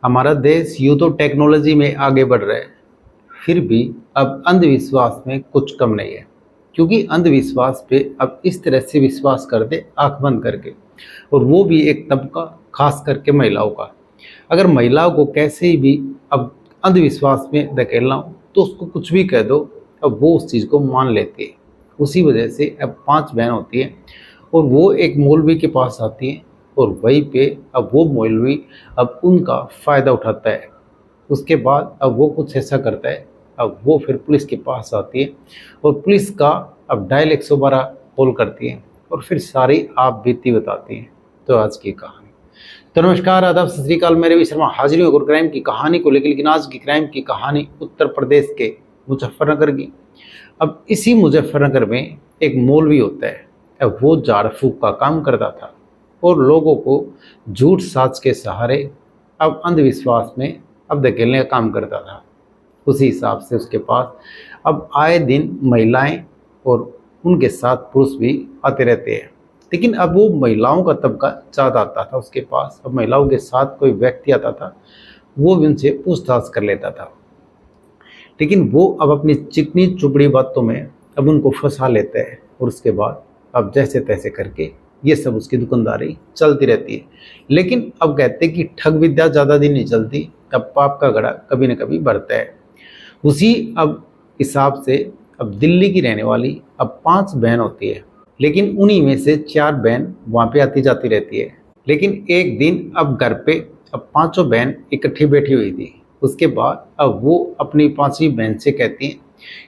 हमारा देश यूँ तो टेक्नोलॉजी में आगे बढ़ रहा है, फिर भी अब अंधविश्वास में कुछ कम नहीं है। क्योंकि अंधविश्वास पे अब इस तरह से विश्वास करते आंख बंद करके, और वो भी एक तबका खास करके महिलाओं का। अगर महिलाओं को कैसे ही भी अब अंधविश्वास में धकेलना हो तो उसको कुछ भी कह दो, अब वो उस चीज़ को मान लेती है। उसी वजह से अब 5 बहन होती है और वो एक मौलवी के पास आती है, और वहीं पे अब वो मौलवी अब उनका फ़ायदा उठाता है। उसके बाद अब वो कुछ ऐसा करता है, अब वो फिर पुलिस के पास आती है और पुलिस का अब डायल 112 कॉल करती है और फिर सारी आप बीती बताती हैं। तो आज की कहानी। तो नमस्कार, आदाब, सत श्री अकाल। मेरे भी शर्मा हाजिर हूँ और क्राइम की कहानी को लेकर। लेकिन आज की क्राइम की कहानी उत्तर प्रदेश के मुजफ्फरनगर की। अब इसी मुजफ्फरनगर में एक मौलवी होता है। अब वो झाड़ फूक का काम करता था और लोगों को झूठ साच के सहारे अब अंधविश्वास में अब धकेलने का काम करता था। उसी हिसाब से उसके पास अब आए दिन महिलाएं और उनके साथ पुरुष भी आते रहते हैं। लेकिन अब वो महिलाओं का तबका ज़्यादा आता था उसके पास। अब महिलाओं के साथ कोई व्यक्ति आता था, वो भी उनसे पूछताछ कर लेता था। लेकिन वो अब अपनी चिकनी चुपड़ी बातों में अब उनको फंसा लेते हैं, और उसके बाद अब जैसे तैसे करके ये सब उसकी दुकानदारी चलती रहती है। लेकिन अब कहते हैं कि ठग विद्या ज़्यादा दिन नहीं चलती, अब पाप का घड़ा कभी न कभी बढ़ता है। उसी अब हिसाब से अब दिल्ली की रहने वाली अब 5 बहन होती है, लेकिन उन्हीं में से 4 बहन वहाँ पे आती जाती रहती है। लेकिन एक दिन अब घर पे अब 5 बहन इकट्ठी बैठी हुई थी। उसके बाद अब वो अपनी 5वीं बहन से कहती हैं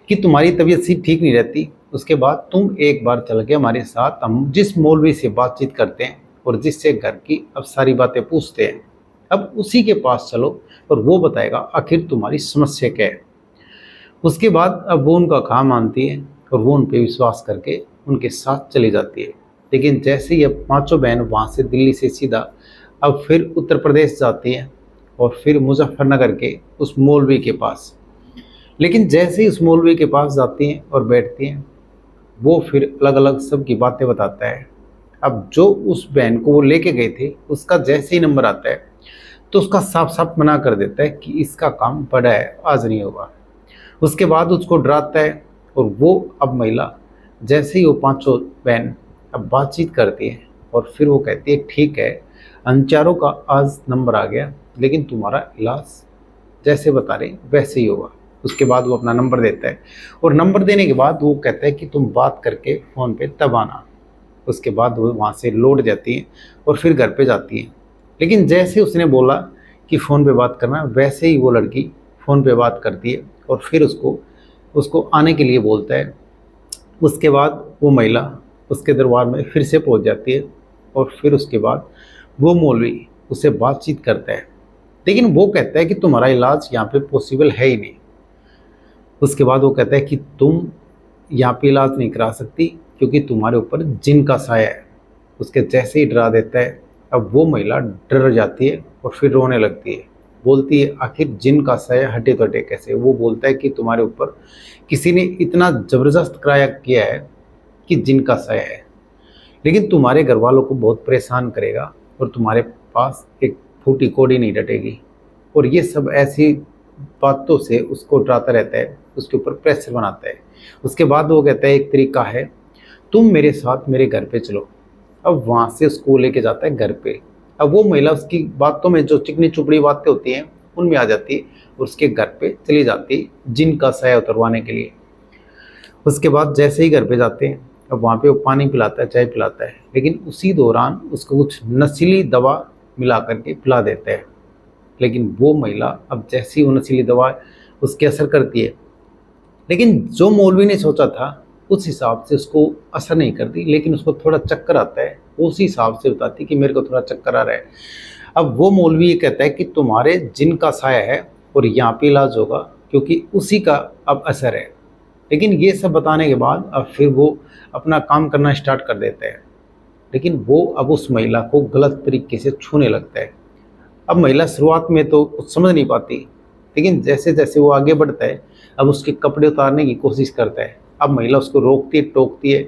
कि तुम्हारी तबीयत सी ठीक नहीं रहती, उसके बाद तुम एक बार चल के हमारे साथ, हम जिस मौलवी से बातचीत करते हैं और जिससे घर की अब सारी बातें पूछते हैं, अब उसी के पास चलो और वो बताएगा आखिर तुम्हारी समस्या क्या है। उसके बाद अब वो उनका काम मानती है और वो उन पर विश्वास करके उनके साथ चली जाती है। लेकिन जैसे ही अब 5 बहन वहाँ से दिल्ली से सीधा अब फिर उत्तर प्रदेश जाती हैं और फिर मुजफ्फरनगर के उस मौलवी के पास। लेकिन जैसे ही उस मौलवी के पास जाती हैं और बैठती हैं, वो फिर अलग अलग सब की बातें बताता है। अब जो उस बहन को वो लेके गए थे, उसका जैसे ही नंबर आता है तो उसका साफ साफ मना कर देता है कि इसका काम बड़ा है, आज नहीं होगा। उसके बाद उसको डराता है, और वो अब महिला जैसे ही वो 5 बहन अब बातचीत करती है और फिर वो कहती है ठीक है, अंचारों का आज नंबर आ गया, लेकिन तुम्हारा इलाज जैसे बता रहे वैसे ही होगा। उसके बाद वो अपना नंबर देता है, और नंबर देने के बाद वो कहता है कि तुम बात करके फ़ोन पे तब आना। उसके बाद वो वहाँ से लौट जाती हैं और फिर घर पे जाती हैं। लेकिन जैसे उसने बोला कि फ़ोन पे बात करना, वैसे ही वो लड़की फ़ोन पे बात करती है और फिर उसको आने के लिए बोलता है। उसके बाद वो महिला उसके दरबार में फिर से पहुंच जाती है, और फिर उसके बाद वो मौलवी उससे बातचीत करता है। लेकिन वो कहता है कि तुम्हारा इलाज यहाँ पे पॉसिबल है ही नहीं। उसके बाद वो कहता है कि तुम यहाँ पे इलाज नहीं करा सकती क्योंकि तुम्हारे ऊपर जिन का साया है। उसके जैसे ही डरा देता है, अब वो महिला डर जाती है और फिर रोने लगती है। बोलती है आखिर जिन का साया हटे तो हटे कैसे। वो बोलता है कि तुम्हारे ऊपर किसी ने इतना ज़बरदस्त कराया किया है कि जिन का साया है, लेकिन तुम्हारे घर वालों को बहुत परेशान करेगा और तुम्हारे पास एक फूटी कौड़ी नहीं डटेगी। और ये सब ऐसी बातों से उसको डराता रहता है, उसके ऊपर प्रेशर बनाता है। उसके बाद वो कहता है एक तरीका है, तुम मेरे साथ मेरे घर पे चलो। अब वहाँ से उसको लेके जाता है घर पे। अब वो महिला उसकी बातों में जो चिकनी चुपड़ी बातें होती हैं उनमें आ जाती है और उसके घर पे चली जाती है जिन का साया उतरवाने के लिए। उसके बाद जैसे ही घर पे जाते हैं, अब वहाँ पे वो पानी पिलाता है, चाय पिलाता है, लेकिन उसी दौरान उसको कुछ नशीली दवा मिला करके पिला देता है। लेकिन वो महिला अब जैसी वो नशीली दवा उसके असर करती है, लेकिन जो मौलवी ने सोचा था उस हिसाब से उसको असर नहीं करती, लेकिन उसको थोड़ा चक्कर आता है। उसी हिसाब से बताती कि मेरे को थोड़ा चक्कर आ रहा है। अब वो मौलवी ये कहता है कि तुम्हारे जिन का साया है और यहाँ पे इलाज होगा क्योंकि उसी का अब असर है। लेकिन ये सब बताने के बाद अब फिर वो अपना काम करना स्टार्ट कर देता है। लेकिन वो अब उस महिला को गलत तरीके से छूने लगता है। अब महिला शुरुआत में तो कुछ समझ नहीं पाती, लेकिन जैसे जैसे वो आगे बढ़ता है अब उसके कपड़े उतारने की कोशिश करता है। अब महिला उसको रोकती है, टोकती है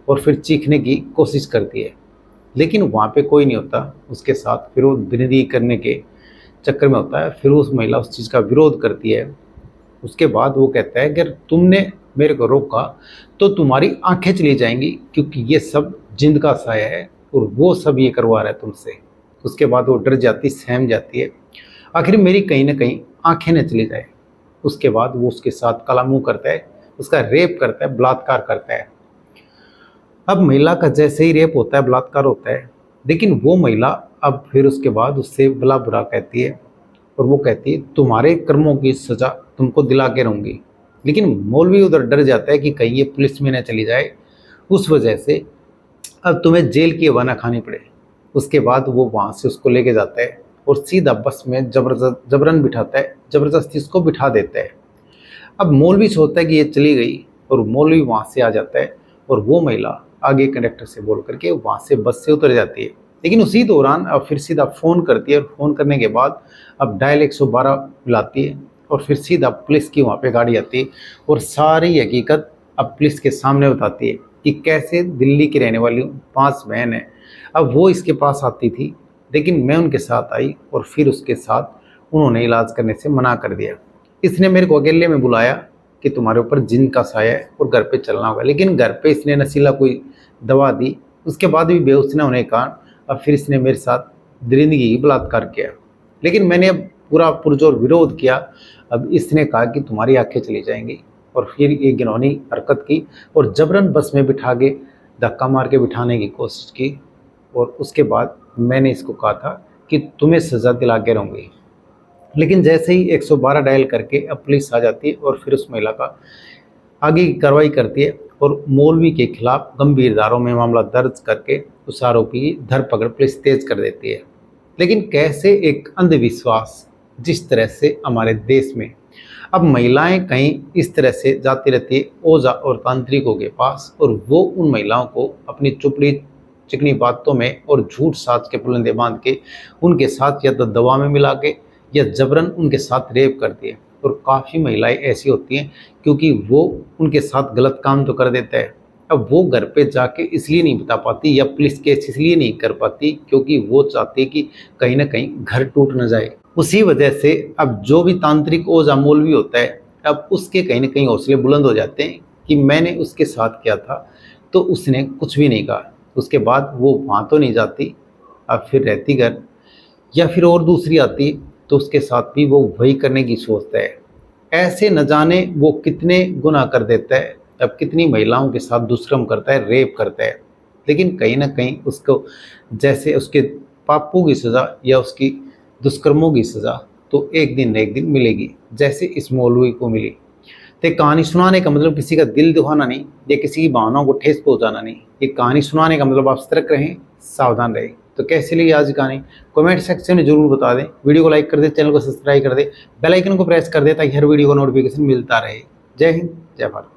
और फिर चीखने की कोशिश करती है, लेकिन वहाँ पे कोई नहीं होता उसके साथ। फिर वो धीरे करने के चक्कर में होता है। फिर उस महिला उस चीज़ का विरोध करती है। उसके बाद वो कहता है कि अगर तुमने मेरे को रोका तो तुम्हारी आंखें चली जाएंगी, क्योंकि ये सब जिंद का साया है और वो सब ये करवा रहा है तुमसे। उसके बाद वो डर जाती, सहम जाती है। आखिर मेरी कहीं ना कहीं आंखें न चली जाए। उसके बाद वो उसके साथ काला मुंह करता है, उसका रेप करता है, बलात्कार करता है। अब महिला का जैसे ही रेप होता है, बलात्कार होता है, लेकिन वो महिला अब फिर उसके बाद उससे भला बुरा कहती है और वो कहती है तुम्हारे कर्मों की सज़ा तुमको दिला के रहूँगी। लेकिन मौलवी उधर डर जाता है कि कहीं ये पुलिस में न चली जाए, उस वजह से अब तुम्हें जेल की हवा ना खानी पड़े। उसके बाद वो वहाँ से उसको लेके जाता है और सीधा बस में जबरन बिठाता है, ज़बरदस्ती उसको बिठा देता है। अब मौलवी सोचता है कि ये चली गई और मौलवी वहाँ से आ जाता है और वो महिला आगे कंडक्टर से बोल करके वहाँ से बस से उतर जाती है। लेकिन उसी दौरान अब फिर सीधा फ़ोन करती है और फ़ोन करने के बाद अब डायल 112 बुलाती है और फिर सीधा पुलिस की वहाँ पे गाड़ी आती है और सारी हकीकत अब पुलिस के सामने बताती है कि कैसे दिल्ली की रहने वाली 5 बहन है। अब वो इसके पास आती थी, लेकिन मैं उनके साथ आई और फिर उसके साथ उन्होंने इलाज करने से मना कर दिया। इसने मेरे को अकेले में बुलाया कि तुम्हारे ऊपर जिन का साया है और घर पे चलना होगा। लेकिन घर पे इसने नशीला कोई दवा दी, उसके बाद भी बेहोश न होने के कारण अब फिर इसने मेरे साथ दरिंदगी ही बलात्कार किया। लेकिन मैंने अब पूरा पुरजोर विरोध किया। अब इसने कहा कि तुम्हारी आंखें चली जाएंगी और फिर ये घिनौनी हरकत की और जबरन बस में बिठा के धक्का मार के बिठाने की कोशिश की। और उसके बाद मैंने इसको कहा था कि तुम्हें सज़ा दिला के रहूँगी। लेकिन जैसे ही 112 डायल करके अब पुलिस आ जाती है और फिर उस महिला का आगे की कार्रवाई करती है और मौलवी के खिलाफ गंभीर धाराओं में मामला दर्ज करके उस आरोपी की धरपकड़ पुलिस तेज कर देती है। लेकिन कैसे एक अंधविश्वास जिस तरह से हमारे देश में अब महिलाएं कहीं इस तरह से जाती रहती है ओझा और तांत्रिकों के पास, और वो उन महिलाओं को अपनी चुपड़ी चिकनी बातों में और झूठ साच के पुलंदे बांध के उनके साथ या तो दवा में मिला के या जबरन उनके साथ रेप करती है। और काफ़ी महिलाएं ऐसी होती हैं क्योंकि वो उनके साथ गलत काम तो कर देता है, अब वो घर पे जाके इसलिए नहीं बता पाती या पुलिस केस इसलिए नहीं कर पाती क्योंकि वो चाहती कि कहीं ना कहीं घर टूट न जाए। उसी वजह से अब जो भी तांत्रिक ओझा मौलवी होता है, अब उसके कहीं ना कहीं हौसले बुलंद हो जाते हैं कि मैंने उसके साथ किया था तो उसने कुछ भी नहीं कहा। उसके बाद वो वहाँ तो नहीं जाती, अब फिर रहती घर, या फिर और दूसरी आती तो उसके साथ भी वो वही करने की सोचता है। ऐसे न जाने वो कितने गुनाह कर देता है, अब कितनी महिलाओं के साथ दुष्कर्म करता है, रेप करता है। लेकिन कहीं ना कहीं उसको जैसे उसके पापों की सज़ा या उसकी दुष्कर्मों की सज़ा तो एक दिन न एक दिन मिलेगी, जैसे इस मौलवी को मिली। तो कहानी सुनाने का मतलब किसी का दिल दुखाना नहीं या किसी की भावनाओं को ठेस पहुंचाना नहीं। ये कहानी सुनाने का मतलब आप सतर्क रहें, सावधान रहें। तो कैसी लगी आज की कहानी कमेंट सेक्शन में जरूर बता दें। वीडियो को लाइक कर दें, चैनल को सब्सक्राइब कर दें, बेल आइकन को प्रेस कर दें ताकि हर वीडियो को नोटिफिकेशन मिलता रहे। जय हिंद, जय भारत।